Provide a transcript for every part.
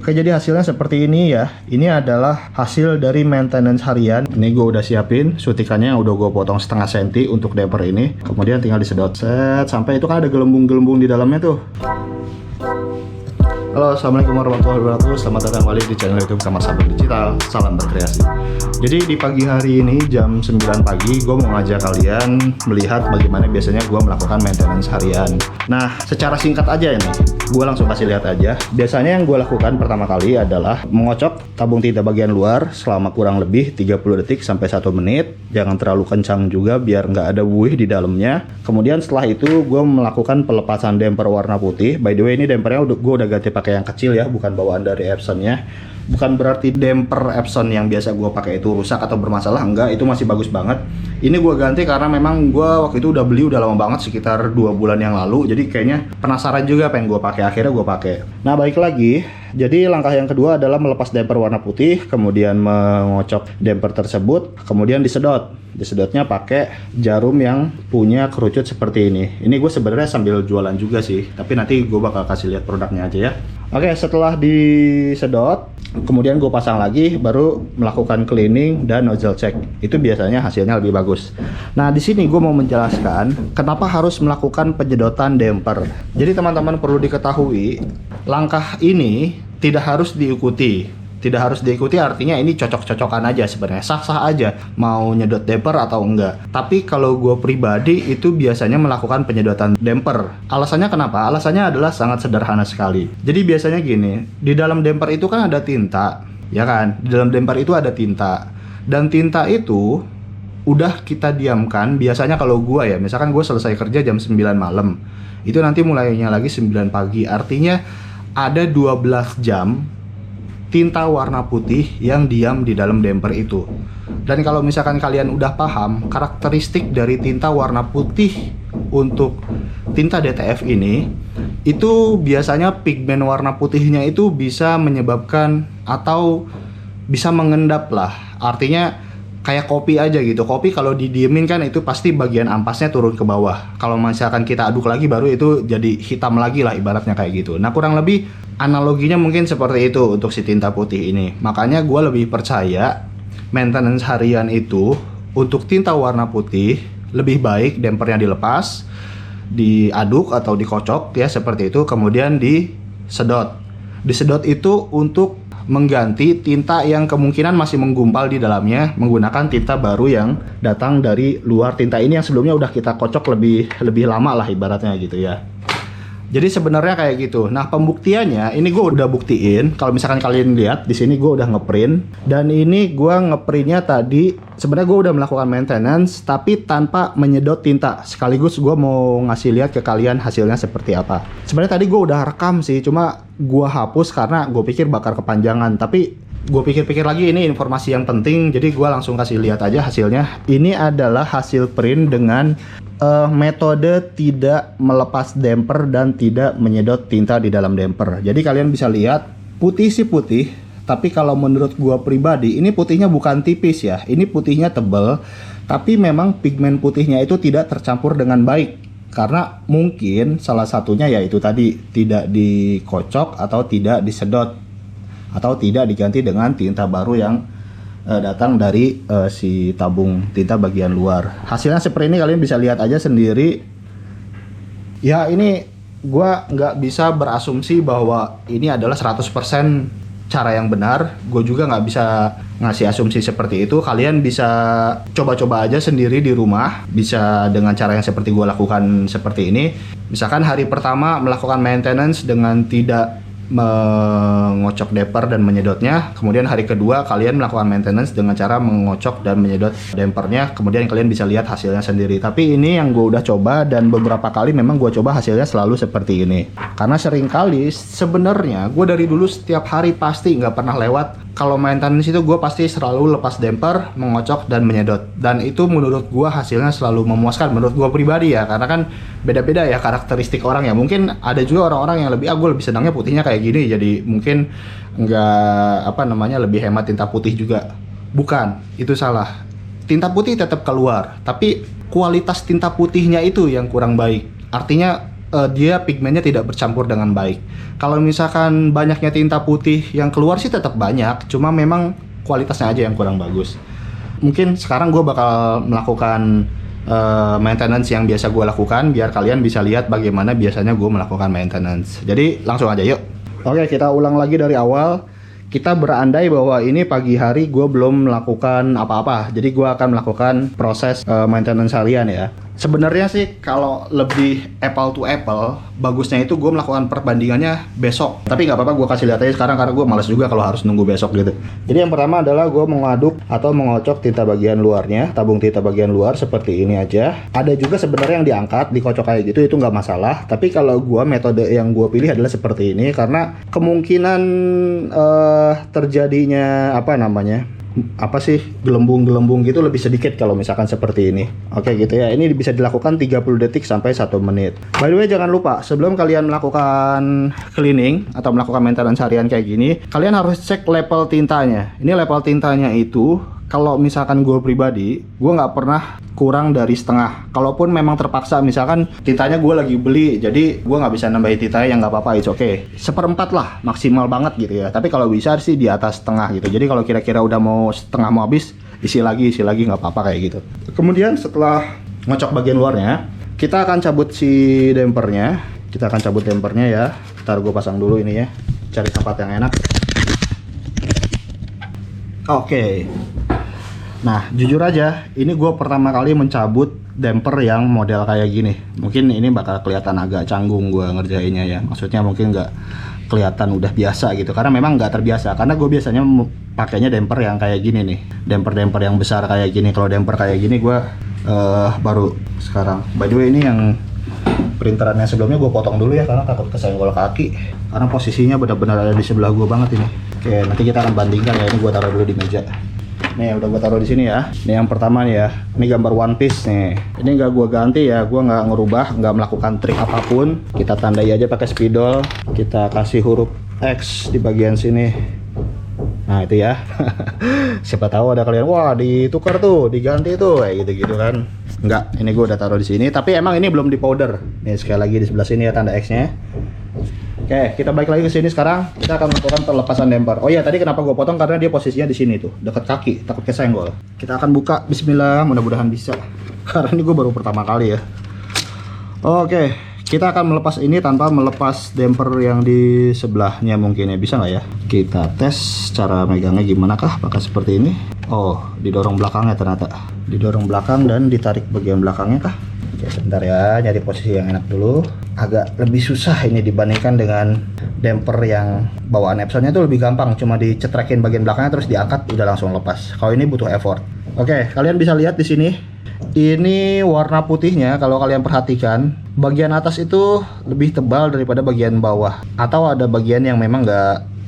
Oke, jadi hasilnya seperti ini ya. Ini adalah hasil dari maintenance harian. Ini gue udah siapin sutikannya, udah gue potong setengah senti untuk damper ini. Kemudian tinggal disedot set sampai itu kan ada gelembung-gelembung di dalamnya tuh. Halo, assalamualaikum warahmatullahi wabarakatuh. Selamat datang kembali di channel YouTube Kamar Sabun Digital. Salam berkreasi. Jadi di pagi hari ini jam 9 pagi gue mau ngajak kalian melihat bagaimana biasanya gue melakukan maintenance harian. Nah, secara singkat aja ini, gue langsung kasih lihat aja. Biasanya yang gue lakukan pertama kali adalah mengocok tabung tinta bagian luar selama kurang lebih 30 detik sampai 1 menit. Jangan terlalu kencang juga biar nggak ada buih di dalamnya. Kemudian setelah itu gue melakukan pelepasan damper warna putih. By the way, ini dampernya gue udah ganti pakai yang kecil ya, bukan bawaan dari Epson-nya. Bukan berarti damper Epson yang biasa gue pakai itu rusak atau bermasalah, enggak, itu masih bagus banget. Ini gue ganti karena memang gue waktu itu udah beli udah lama banget, sekitar 2 bulan yang lalu. Jadi kayaknya penasaran juga pengen gue pakai, akhirnya gue pakai. Nah, balik lagi. Jadi langkah yang kedua adalah melepas damper warna putih, kemudian mengocok damper tersebut, kemudian disedot. Disedotnya pakai jarum yang punya kerucut seperti ini. Ini gue sebenarnya sambil jualan juga sih, tapi nanti gue bakal kasih lihat produknya aja ya. Oke, setelah disedot, kemudian gue pasang lagi, baru melakukan cleaning dan nozzle check. Itu biasanya hasilnya lebih bagus. Nah, di sini gue mau menjelaskan kenapa harus melakukan penyedotan damper. Jadi teman-teman perlu diketahui, langkah ini tidak harus diikuti. Tidak harus diikuti artinya ini cocok-cocokan aja sebenarnya, sah-sah aja mau nyedot damper atau enggak. Tapi kalau gue pribadi itu biasanya melakukan penyedotan damper. Alasannya kenapa? Alasannya adalah sangat sederhana sekali. Jadi biasanya gini, di dalam damper itu kan ada tinta, ya kan? Di dalam damper itu ada tinta. Dan tinta itu udah kita diamkan, biasanya kalau gue ya, misalkan gue selesai kerja jam 9 malam, itu nanti mulainya lagi 9 pagi. Artinya ada 12 jam tinta warna putih yang diam di dalam damper itu. Dan kalau misalkan kalian udah paham karakteristik dari tinta warna putih untuk tinta DTF ini, itu biasanya pigmen warna putihnya itu bisa menyebabkan atau bisa mengendap lah. Artinya kayak kopi aja gitu. Kopi kalau didiemin kan itu pasti bagian ampasnya turun ke bawah. Kalau misalkan kita aduk lagi baru itu jadi hitam lagi lah, ibaratnya kayak gitu. Nah, kurang lebih analoginya mungkin seperti itu untuk si tinta putih ini. Makanya gue lebih percaya maintenance harian itu untuk tinta warna putih lebih baik dampernya dilepas, diaduk atau dikocok ya seperti itu, kemudian disedot. Disedot itu untuk mengganti tinta yang kemungkinan masih menggumpal di dalamnya menggunakan tinta baru yang datang dari luar tinta ini yang sebelumnya udah kita kocok lebih lama lah ibaratnya gitu ya. Jadi sebenarnya kayak gitu. Nah, pembuktiannya ini gue udah buktiin. Kalau misalkan kalian lihat di sini gue udah ngeprint, dan ini gue ngeprintnya tadi. Sebenarnya gue udah melakukan maintenance tapi tanpa menyedot tinta. Sekaligus gue mau ngasih lihat ke kalian hasilnya seperti apa. Sebenarnya tadi gue udah rekam sih, cuma gue hapus karena gue pikir bakal kepanjangan. Tapi gue pikir-pikir lagi ini informasi yang penting, jadi gue langsung kasih lihat aja hasilnya. Ini adalah hasil print dengan metode tidak melepas damper dan tidak menyedot tinta di dalam damper. Jadi kalian bisa lihat putih sih putih, tapi kalau menurut gua pribadi ini putihnya bukan tipis ya, ini putihnya tebal, tapi memang pigmen putihnya itu tidak tercampur dengan baik karena mungkin salah satunya yaitu tadi tidak dikocok atau tidak disedot atau tidak diganti dengan tinta baru yang datang dari si tabung tinta bagian luar. Hasilnya seperti ini, kalian bisa lihat aja sendiri. Ya, ini gua nggak bisa berasumsi bahwa ini adalah 100% cara yang benar. Gue juga nggak bisa ngasih asumsi seperti itu. Kalian bisa coba-coba aja sendiri di rumah, bisa dengan cara yang seperti gue lakukan seperti ini. Misalkan hari pertama melakukan maintenance dengan tidak mengocok damper dan menyedotnya, kemudian hari kedua kalian melakukan maintenance dengan cara mengocok dan menyedot dampernya, kemudian kalian bisa lihat hasilnya sendiri. Tapi ini yang gue udah coba dan beberapa kali memang gue coba hasilnya selalu seperti ini. Karena sering kali sebenarnya gue dari dulu setiap hari pasti nggak pernah lewat kalau maintenance itu gue pasti selalu lepas damper, mengocok dan menyedot. Dan itu menurut gue hasilnya selalu memuaskan menurut gue pribadi ya, karena kan beda-beda ya karakteristik orang ya. Mungkin ada juga orang-orang yang lebih gue lebih senangnya putihnya kayak gini, jadi mungkin nggak lebih hemat tinta putih juga. Bukan, itu salah. Tinta putih tetap keluar, tapi kualitas tinta putihnya itu yang kurang baik. Artinya dia pigmennya tidak bercampur dengan baik. Kalau misalkan banyaknya tinta putih yang keluar sih tetap banyak, cuma memang kualitasnya aja yang kurang bagus. Mungkin sekarang gue bakal melakukan maintenance yang biasa gue lakukan, biar kalian bisa lihat bagaimana biasanya gue melakukan maintenance. Jadi langsung aja yuk. Oke, kita ulang lagi dari awal. Kita berandai bahwa ini pagi hari gue belum melakukan apa-apa, jadi gue akan melakukan proses maintenance harian ya. Sebenarnya sih kalau lebih apple to apple, bagusnya itu gue melakukan perbandingannya besok. Tapi nggak apa-apa, gue kasih lihat aja sekarang karena gue malas juga kalau harus nunggu besok gitu. Jadi yang pertama adalah gue mengaduk atau mengocok tinta bagian luarnya, tabung tinta bagian luar seperti ini aja. Ada juga sebenarnya yang diangkat, dikocok kayak gitu, itu nggak masalah. Tapi kalau gue metode yang gue pilih adalah seperti ini karena kemungkinan terjadinya gelembung-gelembung gitu lebih sedikit kalau misalkan seperti ini. Oke gitu ya. Ini bisa dilakukan 30 detik sampai 1 menit. By the way, jangan lupa sebelum kalian melakukan cleaning atau melakukan maintenance harian kayak gini, kalian harus cek level tintanya. Ini level tintanya itu kalau misalkan gue pribadi, gue nggak pernah kurang dari setengah. Kalaupun memang terpaksa, misalkan tintanya gue lagi beli, jadi gue nggak bisa nambahin tintanya, yang nggak apa-apa, it's okay. 1/4 lah, maksimal banget gitu ya. Tapi kalau bisa sih di atas setengah gitu. Jadi kalau kira-kira udah mau setengah mau habis, isi lagi nggak apa-apa kayak gitu. Kemudian setelah ngocok bagian luarnya, kita akan cabut si dampernya. Kita akan cabut dampernya ya. Ntar gue pasang dulu ini ya. Cari tempat yang enak. Oke. Nah, jujur aja, ini gue pertama kali mencabut damper yang model kayak gini. Mungkin ini bakal kelihatan agak canggung gue ngerjainnya ya. Maksudnya mungkin nggak kelihatan udah biasa gitu. Karena memang nggak terbiasa. Karena gue biasanya pakainya damper yang kayak gini nih. Damper-damper yang besar kayak gini. Kalau damper kayak gini gue baru sekarang. By the way, ini yang printerannya sebelumnya gue potong dulu ya. Karena takut kesenggol kaki. Karena posisinya benar-benar ada di sebelah gue banget ini. Oke, nanti kita akan bandingkan ya. Ini gue taruh dulu di meja. Nih udah gue taruh di sini ya. Ini yang pertama nih ya. Ini gambar One Piece nih. Ini nggak gue ganti ya. Gue nggak ngerubah, nggak melakukan trik apapun. Kita tandai aja pakai spidol. Kita kasih huruf X di bagian sini. Nah itu ya. Siapa tahu ada kalian, wah ditukar tuh, diganti tuh, kayak gitu-gitu kan. Enggak, ini gue udah taruh di sini. Tapi emang ini belum di powder. Nih sekali lagi di sebelah sini ya tanda X-nya. Oke, kita balik lagi ke sini sekarang. Kita akan melakukan perlepasan damper. Oh iya, tadi kenapa gue potong? Karena dia posisinya di sini tuh, dekat kaki, takut kesenggol. Kita akan buka. Bismillah, mudah-mudahan bisa. Karena ini gue baru pertama kali ya. Oke, kita akan melepas ini tanpa melepas damper yang di sebelahnya mungkin ya. Bisa nggak ya? Kita tes cara megangnya gimana kah? Pakai seperti ini. Oh, didorong belakangnya ternyata. Didorong belakang dan ditarik bagian belakangnya kah? Oke, sebentar ya, nyari posisi yang enak dulu. Agak lebih susah ini dibandingkan dengan damper yang bawaan Epsonnya itu lebih gampang, cuma dicetrekin bagian belakangnya terus diangkat udah langsung lepas. Kalau ini butuh effort. Oke, kalian bisa lihat di sini. Ini warna putihnya kalau kalian perhatikan, bagian atas itu lebih tebal daripada bagian bawah. Atau ada bagian yang memang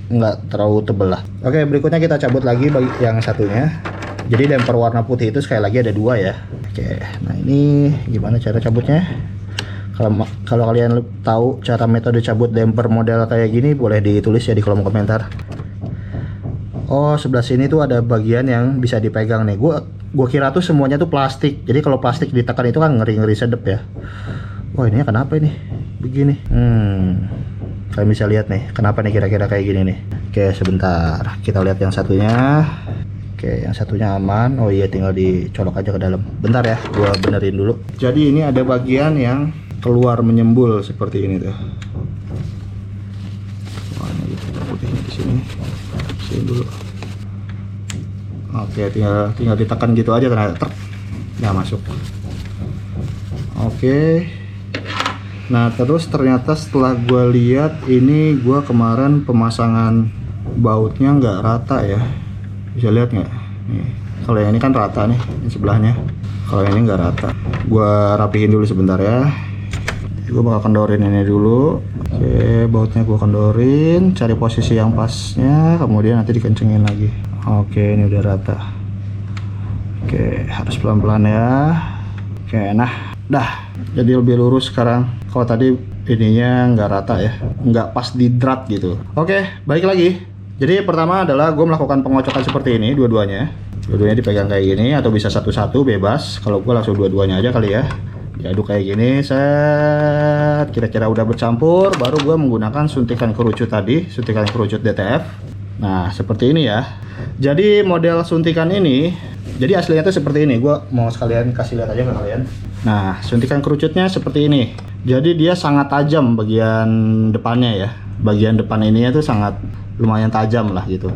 nggak terlalu tebal lah. Oke, berikutnya kita cabut lagi yang satunya. Jadi damper warna putih itu sekali lagi ada 2 ya. Oke, nah ini gimana cara cabutnya? Kalau kalian tahu cara metode cabut damper model kayak gini, boleh ditulis ya di kolom komentar. Oh, sebelah sini tuh ada bagian yang bisa dipegang nih. Gua kira tuh semuanya tuh plastik. Jadi kalau plastik ditekan itu kan ngeri-ngeri sedep ya. Oh, ininya kenapa ini? Begini. Kalian bisa lihat nih, kenapa nih kira-kira kayak gini nih. Oke, sebentar. Kita lihat yang satunya. Oke, yang satunya aman. Oh iya, tinggal dicolok aja ke dalam. Bentar ya, gua benerin dulu. Jadi ini ada bagian yang keluar menyembul seperti ini tuh. Wah, ini gitu, putihnya di sini. Sini dulu. Oke, tinggal ditekan gitu aja ternyata. Ya, masuk. Oke. Nah, terus ternyata setelah gua lihat ini, gua kemarin pemasangan bautnya nggak rata ya. Bisa lihat nggak? Nih, kalau yang ini kan rata nih, ini sebelahnya. Kalau yang ini nggak rata. Gua rapihin dulu sebentar ya. Gue bakal kendorin ini dulu. Oke, bautnya gue kendorin, cari posisi yang pasnya, kemudian nanti dikencengin lagi. Oke, ini udah rata. Oke, harus pelan-pelan ya. Oke, nah, dah. Jadi lebih lurus sekarang. Kalau tadi ininya nggak rata ya, nggak pas di drat gitu. Oke, balik lagi. Jadi pertama adalah gue melakukan pengocokan seperti ini, dua-duanya dipegang kayak gini, atau bisa satu-satu bebas. Kalau gue langsung dua-duanya aja kali ya. Diaduk kayak gini, set. Kira-kira udah bercampur, baru gue menggunakan suntikan kerucut tadi, suntikan kerucut DTF. Nah, seperti ini ya. Jadi model suntikan ini, jadi aslinya tuh seperti ini. Gue mau sekalian kasih lihat aja ke kalian. Nah, suntikan kerucutnya seperti ini. Jadi dia sangat tajam bagian depannya ya. Bagian depan ininya tuh sangat lumayan tajam lah gitu.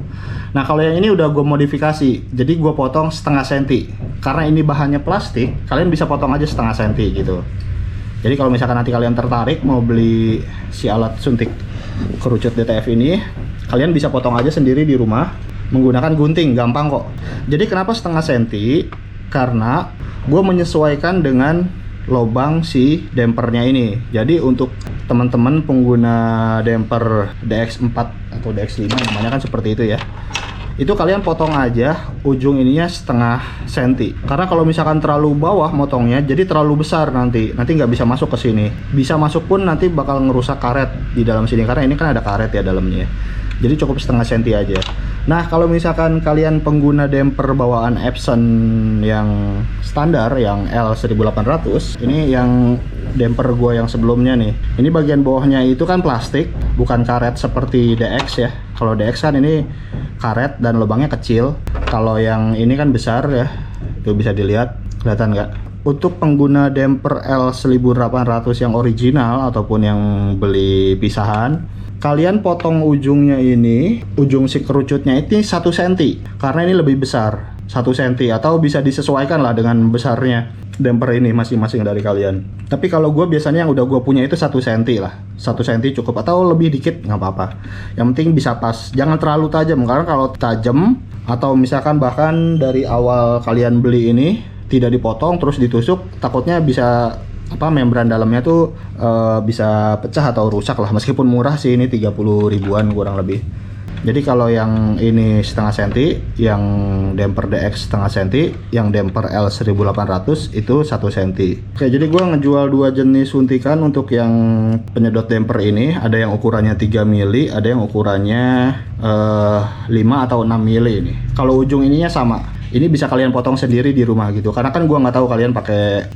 Nah, kalau yang ini udah gue modifikasi. Jadi gue potong setengah senti. Karena ini bahannya plastik, kalian bisa potong aja setengah senti gitu. Jadi kalau misalkan nanti kalian tertarik mau beli si alat suntik kerucut DTF ini, kalian bisa potong aja sendiri di rumah menggunakan gunting, gampang kok. Jadi kenapa setengah senti? Karena gue menyesuaikan dengan lubang si dampernya ini. Jadi untuk teman-teman pengguna damper DX4 atau DX5 namanya kan seperti itu ya, itu kalian potong aja ujung ininya setengah senti. Karena kalau misalkan terlalu bawah motongnya, jadi terlalu besar nanti nggak bisa masuk ke sini. Bisa masuk pun nanti bakal ngerusak karet di dalam sini, karena ini kan ada karet ya dalamnya. Jadi cukup setengah senti aja. Nah, kalau misalkan kalian pengguna damper bawaan Epson yang standar, yang L1800, ini yang damper gua yang sebelumnya nih. Ini bagian bawahnya itu kan plastik, bukan karet seperti DX ya. Kalau DX kan ini karet dan lubangnya kecil. Kalau yang ini kan besar ya. Itu bisa dilihat, kelihatan nggak? Untuk pengguna damper L1800 yang original ataupun yang beli pisahan, kalian potong ujungnya ini, ujung si kerucutnya ini 1 cm, karena ini lebih besar 1 cm, atau bisa disesuaikan lah dengan besarnya damper ini masing-masing dari kalian. Tapi kalau gue biasanya yang udah gue punya itu 1 cm lah, 1 cm cukup, atau lebih dikit nggak apa-apa, yang penting bisa pas, jangan terlalu tajam. Karena kalau tajam atau misalkan bahkan dari awal kalian beli ini tidak dipotong terus ditusuk, takutnya bisa membran dalamnya tuh bisa pecah atau rusak lah. Meskipun murah sih, ini 30 ribuan kurang lebih. Jadi kalau yang ini setengah senti, yang damper DX setengah senti, yang damper L1800 itu 1 senti. Oke, jadi gua ngejual 2 jenis suntikan untuk yang penyedot damper ini. Ada yang ukurannya 3 mili, ada yang ukurannya 5 atau 6 mili ini. Kalau ujung ininya sama. Ini bisa kalian potong sendiri di rumah gitu, karena kan gua nggak tahu kalian pakai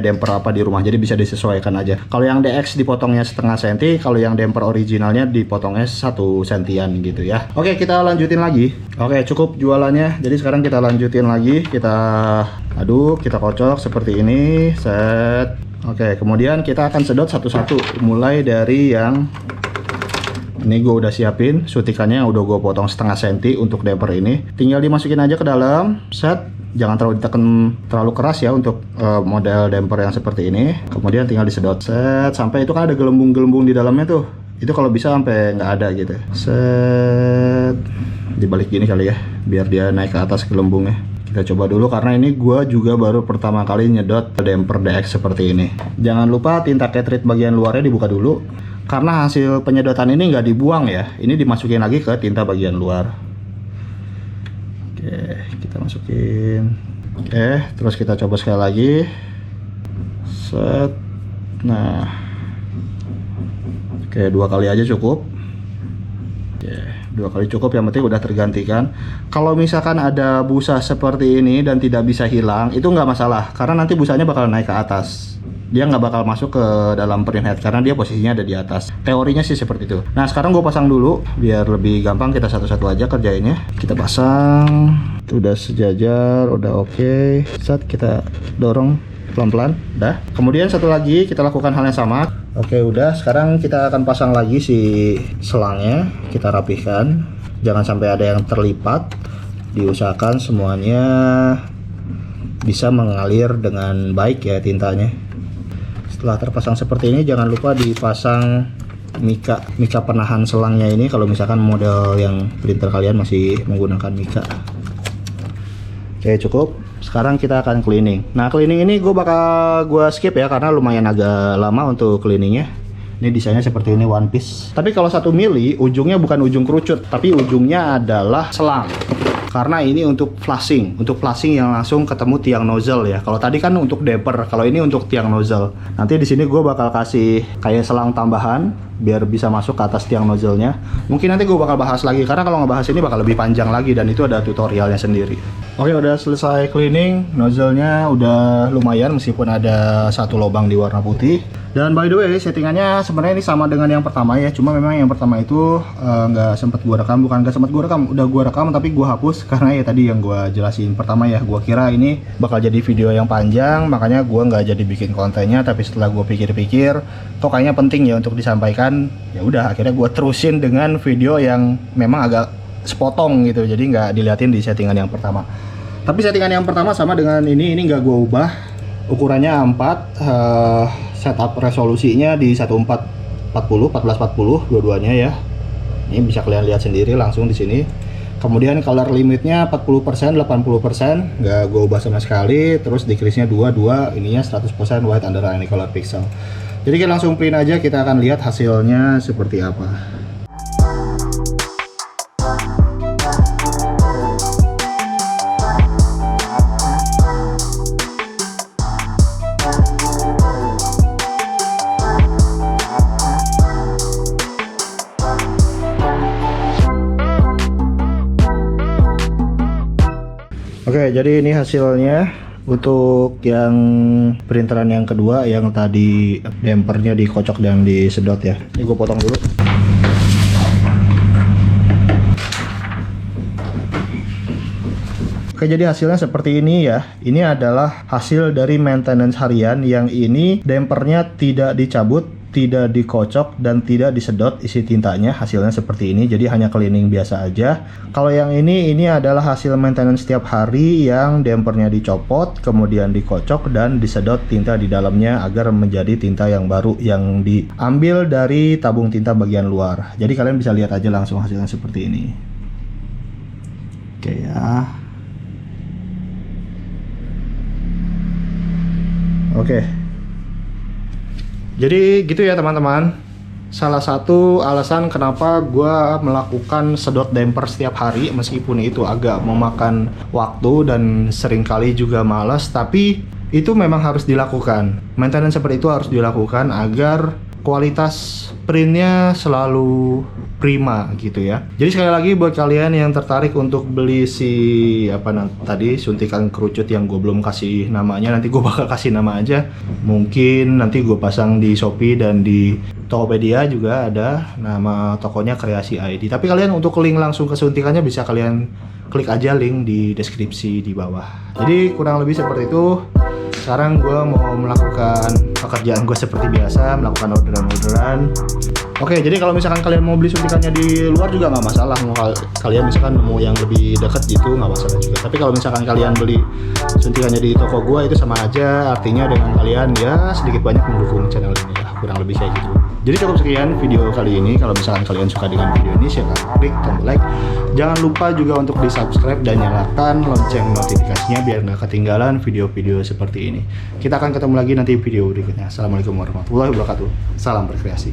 damper apa di rumah, jadi bisa disesuaikan aja. Kalau yang DX dipotongnya setengah senti, kalau yang damper originalnya dipotongnya 1 sentian gitu ya. Oke, kita lanjutin lagi. Oke, cukup jualannya. Jadi sekarang kita lanjutin lagi, kita aduk, kita kocok seperti ini, set. Oke, kemudian kita akan sedot satu-satu, mulai dari yang ini gue udah siapin suntikannya, yang udah gue potong setengah senti untuk damper ini. Tinggal dimasukin aja ke dalam, set. Jangan terlalu ditekan terlalu keras ya untuk model damper yang seperti ini. Kemudian tinggal disedot, set. Sampai itu kan ada gelembung-gelembung di dalamnya tuh. Itu kalau bisa sampai nggak ada gitu, set. Dibalik gini kali ya, biar dia naik ke atas gelembungnya. Kita coba dulu, karena ini gue juga baru pertama kali nyedot damper DX seperti ini. Jangan lupa tinta cartridge bagian luarnya dibuka dulu, karena hasil penyedotan ini nggak dibuang ya, ini dimasukin lagi ke tinta bagian luar. Oke, kita masukin. Oke, terus kita coba sekali lagi, set. Nah, oke, 2 kali aja cukup. Oke, 2 kali cukup, yang penting udah tergantikan. Kalau misalkan ada busa seperti ini dan tidak bisa hilang, itu nggak masalah, karena nanti busanya bakal naik ke atas. Dia nggak bakal masuk ke dalam print head karena dia posisinya ada di atas. Teorinya sih seperti itu. Nah, sekarang gue pasang dulu biar lebih gampang, kita satu-satu aja kerjainnya. Kita pasang, itu udah sejajar, udah oke. Saat kita dorong pelan-pelan, dah. Kemudian satu lagi kita lakukan hal yang sama. Oke, udah. Sekarang kita akan pasang lagi si selangnya, kita rapihkan. Jangan sampai ada yang terlipat. Diusahakan semuanya bisa mengalir dengan baik ya tintanya. Setelah terpasang seperti ini, jangan lupa dipasang mika penahan selangnya ini kalau misalkan model yang printer kalian masih menggunakan mika. Oke, cukup. Sekarang kita akan cleaning. Nah, cleaning ini gue skip ya, karena lumayan agak lama untuk cleaningnya. Ini desainnya seperti ini, one piece. Tapi kalau 1 mili, ujungnya bukan ujung kerucut, tapi ujungnya adalah selang. karena ini untuk flushing yang langsung ketemu tiang nozzle ya. Kalau tadi kan untuk damper, kalau ini untuk tiang nozzle. Nanti di sini gue bakal kasih kayak selang tambahan biar bisa masuk ke atas tiang nozzle-nya. Mungkin nanti gue bakal bahas lagi karena kalau ngebahas ini bakal lebih panjang lagi dan itu ada tutorialnya sendiri. Oke, udah selesai cleaning, nozzle-nya udah lumayan meskipun ada satu lubang di warna putih. Dan by the way, settingannya sebenarnya ini sama dengan yang pertama ya. Cuma memang yang pertama itu nggak sempat gue rekam, bukan nggak sempat gue rekam, udah gue rekam tapi gue hapus karena ya tadi yang gue jelasin pertama ya. Gue kira ini bakal jadi video yang panjang, makanya gue nggak jadi bikin kontennya. Tapi setelah gue pikir-pikir, toh kayaknya penting ya untuk disampaikan. Ya udah, akhirnya gue terusin dengan video yang memang agak sepotong gitu. Jadi nggak diliatin di settingan yang pertama. Tapi settingan yang pertama sama dengan ini nggak gue ubah. Ukurannya A4, setup resolusinya di 1440 dua-duanya ya. Ini bisa kalian lihat sendiri langsung di sini. Kemudian color limitnya 40%, 80%, nggak gue ubah sama sekali. Terus decrease-nya 2, ininya 100% white underline color pixel. Jadi kita langsung print aja, kita akan lihat hasilnya seperti apa. Oke, jadi ini hasilnya untuk yang printeran yang kedua yang tadi dampernya dikocok dan disedot ya. Ini gue potong dulu. Oke, jadi hasilnya seperti ini ya. Ini adalah hasil dari maintenance harian yang ini dampernya tidak dicabut, tidak dikocok, dan tidak disedot isi tintanya. Hasilnya seperti ini, jadi hanya cleaning biasa aja. Kalau yang ini adalah hasil maintenance setiap hari yang dampernya dicopot, kemudian dikocok dan disedot tinta di dalamnya agar menjadi tinta yang baru yang diambil dari tabung tinta bagian luar. Jadi kalian bisa lihat aja langsung hasilnya seperti ini. Oke ya. Oke. Jadi gitu ya teman-teman. Salah satu alasan kenapa gue melakukan sedot damper setiap hari, meskipun itu agak memakan waktu dan seringkali juga malas, tapi itu memang harus dilakukan. Maintenance seperti itu harus dilakukan agar kualitas printnya selalu prima gitu ya. Jadi sekali lagi buat kalian yang tertarik untuk beli si tadi suntikan kerucut yang gue belum kasih namanya, nanti gue bakal kasih nama aja. Mungkin nanti gue pasang di Shopee dan di Tokopedia juga ada nama tokonya Kreasi ID. Tapi kalian untuk link langsung ke suntikannya bisa kalian klik aja link di deskripsi di bawah. Jadi kurang lebih seperti itu. Sekarang gue mau melakukan pekerjaan gue seperti biasa, melakukan orderan-orderan. Oke, jadi kalau misalkan kalian mau beli suntikannya di luar juga nggak masalah. Mau kalian misalkan mau yang lebih dekat gitu nggak masalah juga. Tapi kalau misalkan kalian beli suntikannya di toko gua itu sama aja, artinya dengan kalian ya sedikit banyak mendukung channel ini lah, kurang lebih kayak gitu. Jadi cukup sekian video kali ini. Kalau misalkan kalian suka dengan video ini, silahkan klik tombol like. Jangan lupa juga untuk di subscribe dan nyalakan lonceng notifikasinya biar nggak ketinggalan video-video seperti ini. Kita akan ketemu lagi nanti video berikutnya. Assalamualaikum warahmatullahi wabarakatuh. Salam berkreasi.